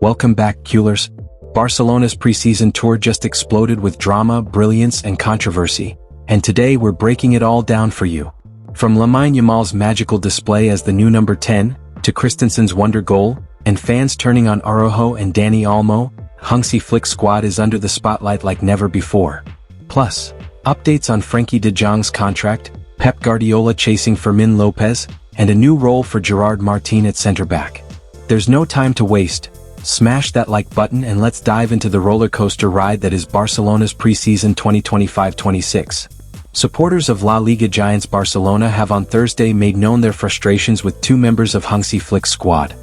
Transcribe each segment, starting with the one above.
Welcome back, Culers. Barcelona's preseason tour just exploded with drama, brilliance, and controversy, and today we're breaking it all down for you. From Lamine Yamal's magical display as the new number 10, to Christensen's wonder goal, and fans turning on Araujo and Dani Olmo, Hansi Flick's squad is under the spotlight like never before. Plus, updates on Frenkie de Jong's contract, Pep Guardiola chasing Fermin Lopez, and a new role for Gerard Martin at center-back. There's no time to waste. Smash that like button and let's dive into the roller coaster ride that is Barcelona's preseason 2025-26. Supporters of La Liga giants Barcelona have on Thursday made known their frustrations with two members of Hansi Flick's squad.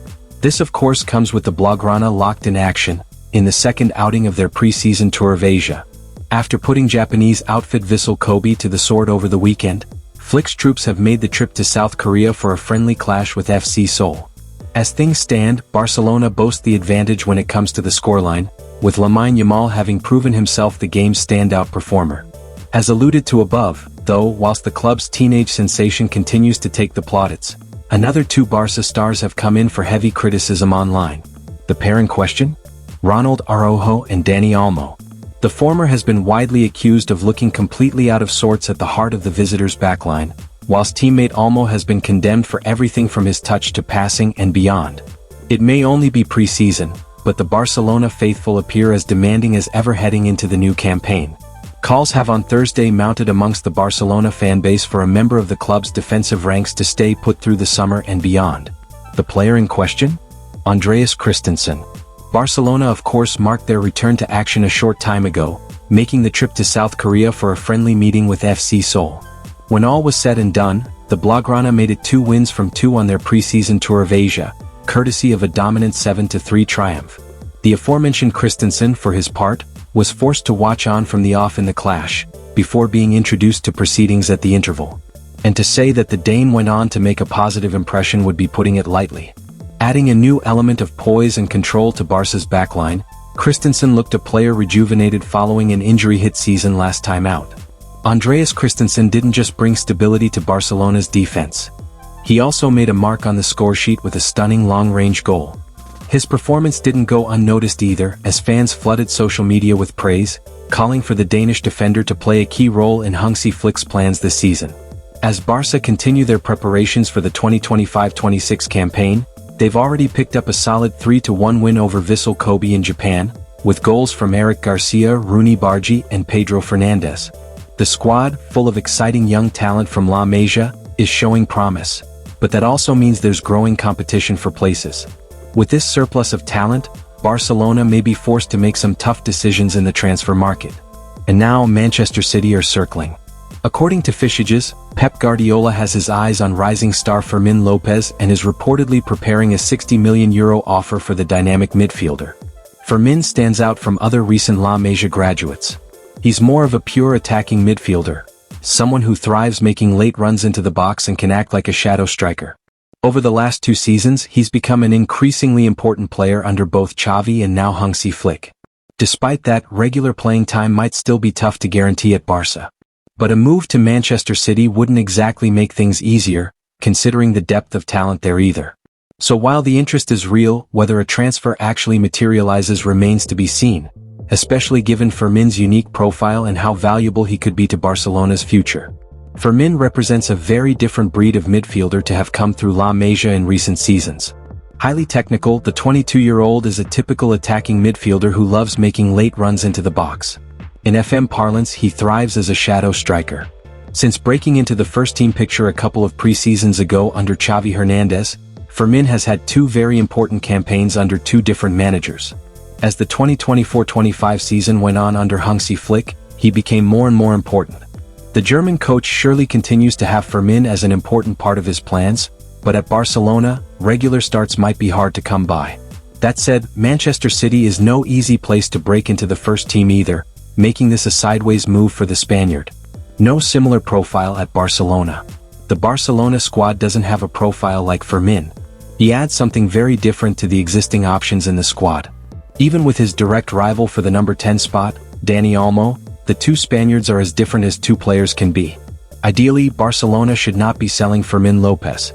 This of course comes with the Blaugrana locked in action, in the second outing of their preseason tour of Asia. After putting Japanese outfit Vissel Kobe to the sword over the weekend, Flick's troops have made the trip to South Korea for a friendly clash with FC Seoul. As things stand, Barcelona boasts the advantage when it comes to the scoreline, with Lamine Yamal having proven himself the game's standout performer. As alluded to above, though, whilst the club's teenage sensation continues to take the plaudits, another two Barca stars have come in for heavy criticism online. The pair in question? Ronald Araujo and Dani Olmo. The former has been widely accused of looking completely out of sorts at the heart of the visitors' backline, whilst teammate Olmo has been condemned for everything from his touch to passing and beyond. It may only be pre-season, but the Barcelona faithful appear as demanding as ever heading into the new campaign. Calls have on Thursday mounted amongst the Barcelona fanbase for a member of the club's defensive ranks to stay put through the summer and beyond. The player in question? Andreas Christensen. Barcelona of course marked their return to action a short time ago, making the trip to South Korea for a friendly meeting with FC Seoul. When all was said and done, the Blaugrana made it 2 wins from 2 on their preseason tour of Asia, courtesy of a dominant 7-3 triumph. The aforementioned Christensen, for his part, was forced to watch on from the off in the clash, before being introduced to proceedings at the interval. And to say that the Dane went on to make a positive impression would be putting it lightly. Adding a new element of poise and control to Barca's backline, Christensen looked a player rejuvenated following an injury-hit season last time out. Andreas Christensen didn't just bring stability to Barcelona's defense. He also made a mark on the scoresheet with a stunning long-range goal. His performance didn't go unnoticed either, as fans flooded social media with praise, calling for the Danish defender to play a key role in Hansi Flick's plans this season. As Barca continue their preparations for the 2025-26 campaign, they've already picked up a solid 3-1 win over Vissel Kobe in Japan, with goals from Eric Garcia, Rooney Bargi, and Pedro Fernandez. The squad, full of exciting young talent from La Masia, is showing promise, but that also means there's growing competition for places. With this surplus of talent, Barcelona may be forced to make some tough decisions in the transfer market. And now Manchester City are circling. According to Fishages, Pep Guardiola has his eyes on rising star Fermin Lopez and is reportedly preparing a €60 million offer for the dynamic midfielder. Fermin stands out from other recent La Masia graduates. He's more of a pure attacking midfielder, someone who thrives making late runs into the box and can act like a shadow striker. Over the last 2 seasons, he's become an increasingly important player under both Xavi and now Hansi Flick. Despite that, regular playing time might still be tough to guarantee at Barca. But a move to Manchester City wouldn't exactly make things easier, considering the depth of talent there either. So while the interest is real, whether a transfer actually materializes remains to be seen, especially given Fermin's unique profile and how valuable he could be to Barcelona's future. Fermin represents a very different breed of midfielder to have come through La Masia in recent seasons. Highly technical, the 22-year-old is a typical attacking midfielder who loves making late runs into the box. In FM parlance, he thrives as a shadow striker. Since breaking into the first-team picture a couple of pre-seasons ago under Xavi Hernandez, Fermin has had 2 very important campaigns under 2 different managers. As the 2024-25 season went on under Hansi Flick, he became more and more important. The German coach surely continues to have Fermin as an important part of his plans, but at Barcelona, regular starts might be hard to come by. That said, Manchester City is no easy place to break into the first team either, making this a sideways move for the Spaniard. No similar profile at Barcelona. The Barcelona squad doesn't have a profile like Fermin. He adds something very different to the existing options in the squad. Even with his direct rival for the number 10 spot, Dani Olmo, the 2 Spaniards are as different as 2 players can be. Ideally, Barcelona should not be selling Fermin Lopez.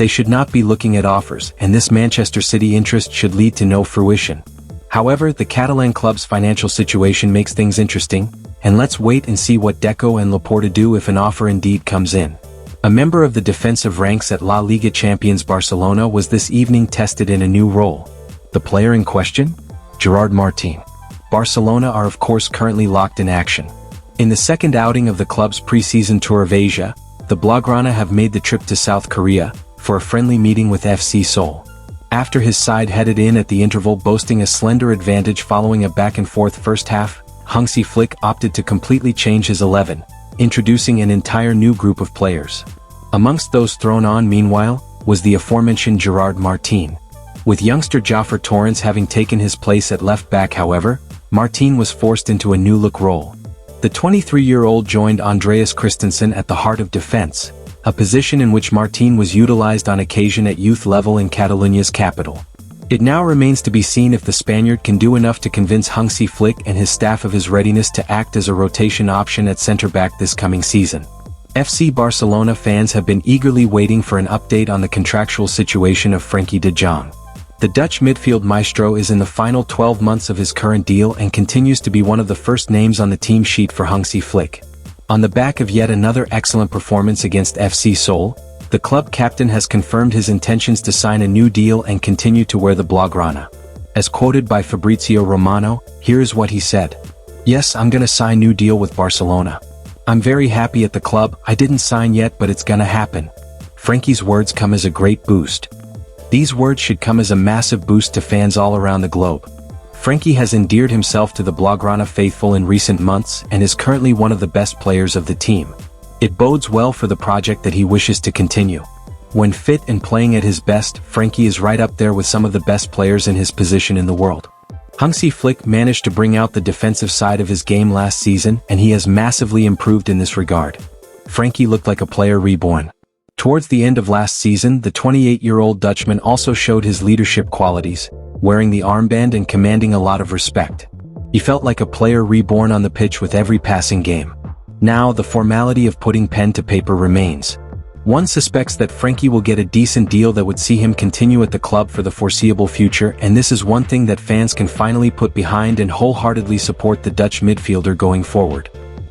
they should not be looking at offers, and this Manchester City interest should lead to no fruition. However, the Catalan club's financial situation makes things interesting, and let's wait and see what Deco and Laporta do if an offer indeed comes in. A member of the defensive ranks at La Liga champions Barcelona was this evening tested in a new role. The player in question? Gerard Martín. Barcelona are of course currently locked in action. In the second outing of the club's preseason tour of Asia, the Blaugrana have made the trip to South Korea for a friendly meeting with FC Seoul. After his side headed in at the interval boasting a slender advantage following a back-and-forth first half, Hansi Flick opted to completely change his 11, introducing an entire new group of players. Amongst those thrown on meanwhile, was the aforementioned Gerard Martín. With youngster Jofre Torrens having taken his place at left back however, Martín was forced into a new-look role. The 23-year-old joined Andreas Christensen at the heart of defense, a position in which Martín was utilized on occasion at youth level in Catalonia's capital. It now remains to be seen if the Spaniard can do enough to convince Hansi Flick and his staff of his readiness to act as a rotation option at centre-back this coming season. FC Barcelona fans have been eagerly waiting for an update on the contractual situation of Frenkie de Jong. The Dutch midfield maestro is in the final 12 months of his current deal and continues to be one of the first names on the team sheet for Hansi Flick. On the back of yet another excellent performance against FC Seoul, the club captain has confirmed his intentions to sign a new deal and continue to wear the Blaugrana. As quoted by Fabrizio Romano, here is what he said. "Yes, I'm gonna sign new deal with Barcelona. I'm very happy at the club. I didn't sign yet, but it's gonna happen." Frenkie's words come as a great boost. These words should come as a massive boost to fans all around the globe. Frenkie has endeared himself to the Blaugrana faithful in recent months and is currently one of the best players of the team. It bodes well for the project that he wishes to continue. When fit and playing at his best, Frenkie is right up there with some of the best players in his position in the world. Hansi Flick managed to bring out the defensive side of his game last season, and he has massively improved in this regard. Frenkie looked like a player reborn. Towards the end of last season, the 28-year-old Dutchman also showed his leadership qualities, wearing the armband and commanding a lot of respect. He felt like a player reborn on the pitch with every passing game. Now, the formality of putting pen to paper remains. One suspects that Frenkie will get a decent deal that would see him continue at the club for the foreseeable future, and this is one thing that fans can finally put behind and wholeheartedly support the Dutch midfielder going forward.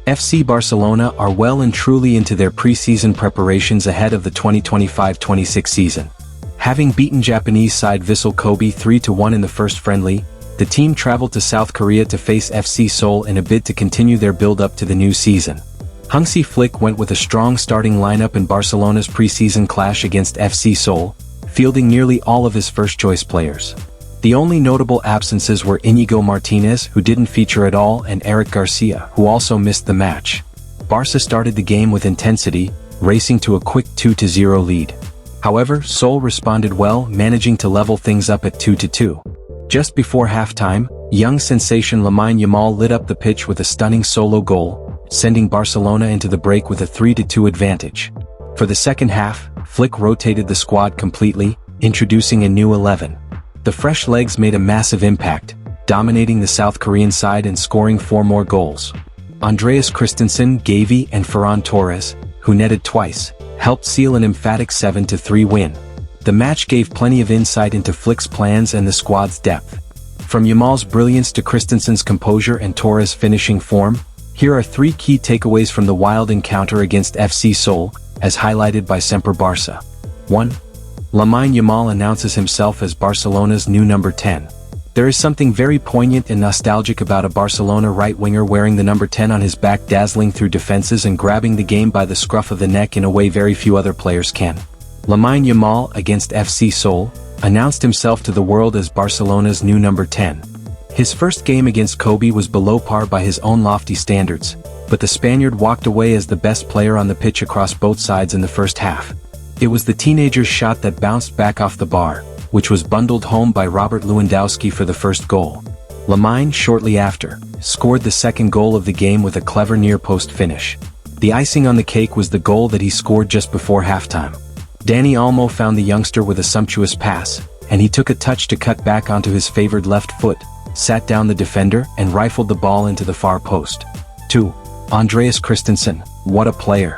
FC Barcelona are well and truly into their pre-season preparations ahead of the 2025-26 season. Having beaten Japanese side Vissel Kobe 3-1 in the first friendly, the team traveled to South Korea to face FC Seoul in a bid to continue their build-up to the new season. Hansi Flick went with a strong starting lineup in Barcelona's pre-season clash against FC Seoul, fielding nearly all of his first-choice players. The only notable absences were Íñigo Martínez, who didn't feature at all, and Eric Garcia, who also missed the match. Barca started the game with intensity, racing to a quick 2-0 lead. However, Seoul responded well, managing to level things up at 2-2. Just before halftime, young sensation Lamine Yamal lit up the pitch with a stunning solo goal, sending Barcelona into the break with a 3-2 advantage. For the second half, Flick rotated the squad completely, introducing a new 11. The fresh legs made a massive impact, dominating the South Korean side and scoring 4 more goals. Andreas Christensen, Gavi and Ferran Torres, who netted twice, helped seal an emphatic 7-3 win. The match gave plenty of insight into Flick's plans and the squad's depth. From Yamal's brilliance to Christensen's composure and Torres' finishing form, here are 3 key takeaways from the wild encounter against FC Seoul, as highlighted by Semper Barca. 1. Lamine Yamal announces himself as Barcelona's new number 10. There is something very poignant and nostalgic about a Barcelona right-winger wearing the number 10 on his back, dazzling through defenses and grabbing the game by the scruff of the neck in a way very few other players can. Lamine Yamal, against FC Seoul, announced himself to the world as Barcelona's new number 10. His first game against Kobe was below par by his own lofty standards, but the Spaniard walked away as the best player on the pitch across both sides in the first half. It was the teenager's shot that bounced back off the bar, which was bundled home by Robert Lewandowski for the first goal. Lamine, shortly after, scored the second goal of the game with a clever near-post finish. The icing on the cake was the goal that he scored just before halftime. Dani Olmo found the youngster with a sumptuous pass, and he took a touch to cut back onto his favored left foot, sat down the defender, and rifled the ball into the far post. 2. Andreas Christensen, what a player.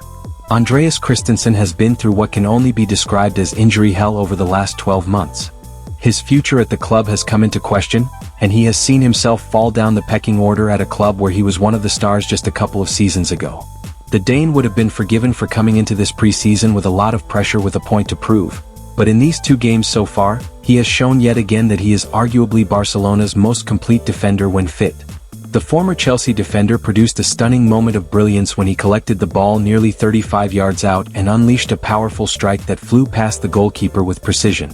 Andreas Christensen has been through what can only be described as injury hell over the last 12 months. His future at the club has come into question, and he has seen himself fall down the pecking order at a club where he was one of the stars just a couple of seasons ago. The Dane would have been forgiven for coming into this preseason with a lot of pressure with a point to prove, but in these 2 games so far, he has shown yet again that he is arguably Barcelona's most complete defender when fit. The former Chelsea defender produced a stunning moment of brilliance when he collected the ball nearly 35 yards out and unleashed a powerful strike that flew past the goalkeeper with precision.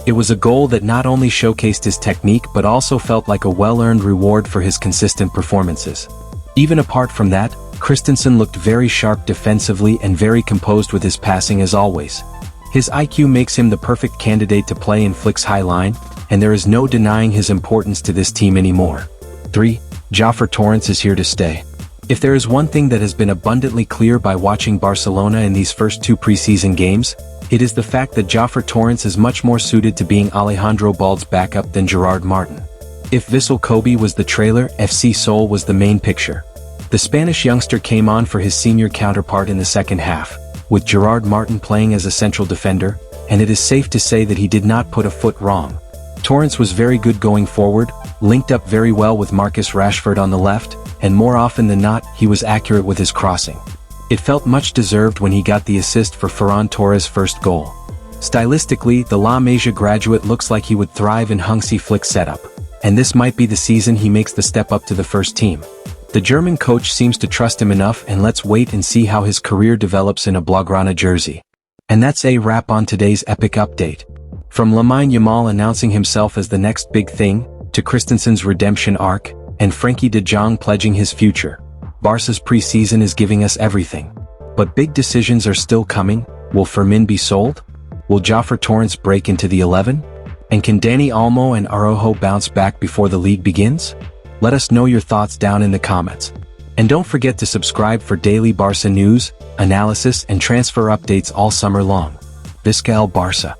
It was a goal that not only showcased his technique but also felt like a well-earned reward for his consistent performances. Even apart from that, Christensen looked very sharp defensively and very composed with his passing as always. His IQ makes him the perfect candidate to play in Flick's high line, and there is no denying his importance to this team anymore. 3. Joffre Torrens is here to stay. If there is one thing that has been abundantly clear by watching Barcelona in these first 2 preseason games, it is the fact that Joffre Torrens is much more suited to being Alejandro Bald's backup than Gerard Martin. If Vissel Kobe was the trailer, FC Seoul was the main picture. The Spanish youngster came on for his senior counterpart in the second half, with Gerard Martin playing as a central defender, and it is safe to say that he did not put a foot wrong. Torrens was very good going forward, linked up very well with Marcus Rashford on the left, and more often than not, he was accurate with his crossing. It felt much deserved when he got the assist for Ferran Torres' first goal. Stylistically, the La Masia graduate looks like he would thrive in Hansi Flick's setup, and this might be the season he makes the step up to the first team. The German coach seems to trust him enough, and let's wait and see how his career develops in a Blaugrana jersey. And that's a wrap on today's epic update. From Lamine Yamal announcing himself as the next big thing, to Christensen's redemption arc, and Frenkie de Jong pledging his future, Barca's preseason is giving us everything. But big decisions are still coming. Will Fermin be sold? Will Joffre Torrens break into the 11? And can Dani Olmo and Araujo bounce back before the league begins? Let us know your thoughts down in the comments. And don't forget to subscribe for daily Barca news, analysis and transfer updates all summer long. Visca el Barça.